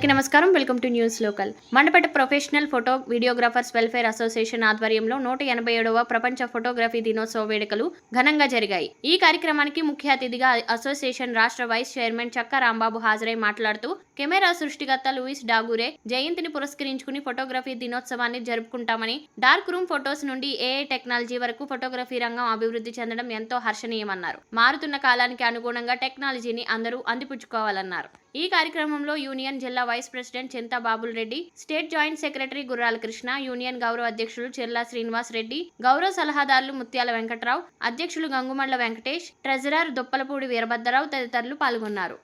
అందరికీ నమస్కారం. Welcome to news local. Mandapeta professional photo videographers welfare association ఆధ్వర్యంలో 187వ ప్రపంచ ఫోటోగ్రఫీ దినోత్సవ వేడుకలు ఘనంగా జరిగాయి. ఈ కార్యక్రమానికి ముఖ్య అతిథిగా అసోసియేషన్ రాష్ట్ర వైస్ చైర్మన్ చక్క రాంబాబు హాజరై మాట్లాడుతూ కెమెరా సృష్టికర్త లూయిస్ డాగురే జయంతిని పురస్కరించుకుని ఫోటోగ్రఫీ దినోత్సవాన్ని జరుపుకుంటామని, డార్క్ రూమ్ ఫొటోస్ నుండి ఏఐ టెక్నాలజీ వరకు ఫోటోగ్రఫీ రంగం అభివృద్ధి చెందడం ఎంతో హర్షణీయమన్నారు. మారుతున్న కాలానికి అనుగుణంగా టెక్నాలజీని అందరూ అందిపుచ్చుకోవాలన్నారు. ఈ కార్యక్రమంలో యూనియన్ జిల్లా vice president Chinta Babul Reddy, state joint secretary Gurrala Krishna, union గౌరవ అధ్యక్షులు చెర్లా శ్రీనివాస్ రెడ్డి, గౌరవ సలహాదారులు ముత్యాల వెంకట్రావు, అధ్యక్షులు గంగుమండ్ల వెంకటేష్, ట్రెజరర్ దుప్పలపూడి వీరభద్రరావు తదితరులు పాల్గొన్నారు.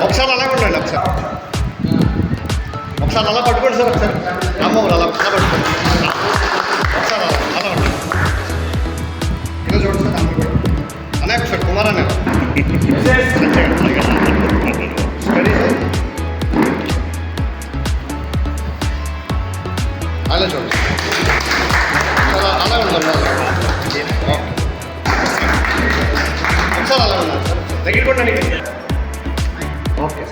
ఒకసారి అలా ఉండండి, ఒకసారి అలా పట్టుకోండి సార్. ఒకసారి రామ్మోహన్ అలా పట్టుకోండి, ఒకసారి అలా ఉండండి. ఇలా చూడండి సార్, అందరూ కూడా అన్నయ్య సార్, కుమార్ అన్నయ్య అలా చూడండి, అలా ఉండండి. ఒకసారి అలా ఉండండి సార్, దగ్గర కొట్టండి. ఓకే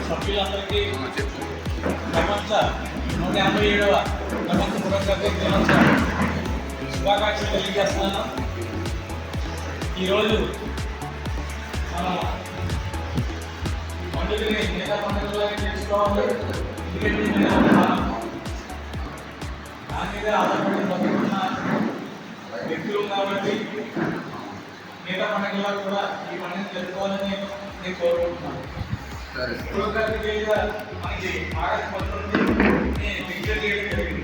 సభ్యులందరికీ ప్రపంచ 187వ ప్రపంచ ఫోటోగ్రఫీ దినోత్సవం శుభాకాంక్షలు తెలియజేస్తున్నాను. ఈరోజు మనం పండుగని మిగతా పండుగలాగా చేసుకోవాలి. ఎందుకంటే దాని మీద ఆధారపడి బతుకున్న వ్యక్తులు కాబట్టి మిగతా పండుగల్లో కూడా ఈ పండుగను జరుపుకోవాలని నేను కోరుకుంటున్నాను. ఫోటోగ్రఫీ మీద మనకి ఆగస్టు 19 పిక్చర్ చేయడం జరిగింది.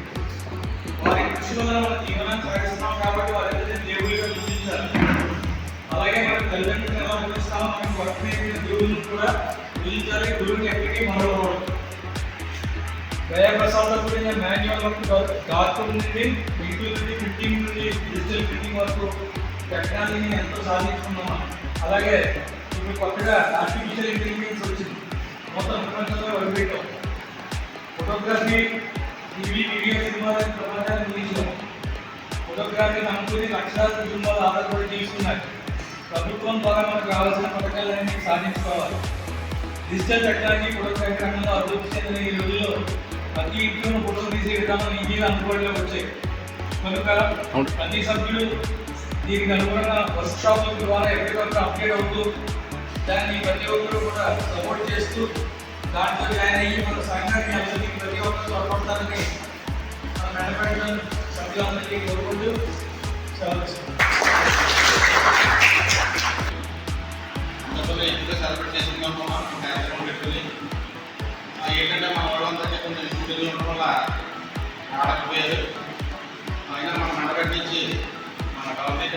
వారి కృషి వల్ల మనం జీవనాన్ని సాగిస్తున్నాం కాబట్టి వారి దేవుడిగా గుర్తించాలి. అలాగే మన తల్లిదండ్రులను ఎలా గుర్తిస్తామో మనకి వర్క్ నేర్పిన గురువులను కూడా గుర్తించాలి. గురువుని ఎప్పటికీ మరవకూడదు. దయాప్రసాద్ గురించి మాన్యువల్ వర్క్ డార్క్ నుండి విజువల్ నుండి ప్రింటింగ్ నుండి డిజిటల్ ప్రింటింగ్ వరకు టెక్నాలజీని ఎంతో సాధించుకున్నాం. అలాగే ఇప్పుడు కొత్తగా ఆర్టిఫిషియల్ ఇంటెలిజెన్స్ వచ్చింది. మొత్తం ప్రపంచంలో వదిలిపెట్టాం. ఫోటోగ్రఫీ టీవీ వీడియో సినిమాలను ప్రపంచాన్ని తీసాం. ఫోటోగ్రఫీ నమ్ముకుని లక్షలాది కుటుంబాలు ఆధారపడి తీసుకున్నారు. ప్రభుత్వం ద్వారా మనకు కావాల్సిన పథకాలన్నీ సాధించుకోవాలి. డిజిటల్ టెక్నాలజీ ఫోటోగ్రఫీ రంగంలో అభివృద్ధి చెందిన ఈ రోజుల్లో ప్రతి ఇంట్లోనూ ఫోటోలు తీసే విధానం ఈజీగా అందుబాటులోకి వచ్చాయి. కనుక ప్రతి సభ్యులు దీనికి అనుగుణంగా వర్క్ షాపుల ద్వారా ఎప్పటికప్పుడు అప్డేట్ అవుతూ దాన్ని ప్రతి ఒక్కరు కూడా సపోర్ట్ చేస్తూ దాంట్లో జాయిన్ అయ్యి మన సంఘాన్ని అభివృద్ధికి ప్రతి ఒక్కరు తోడ్పడతారని మన మండపేట సభ్యులందరికీ కోరుకుంటూ ఎంతో సెలబ్రేట్ చేసుకుంటున్నాం. కార్యక్రమం పెట్టుకుని ఏంటంటే మన వాళ్ళందరికీ కొంచెం స్టూడియోలో ఉండడం వల్ల ఆడకపోయారు. అయినా మన మండపేట నుంచి మన గవర్నమెంట్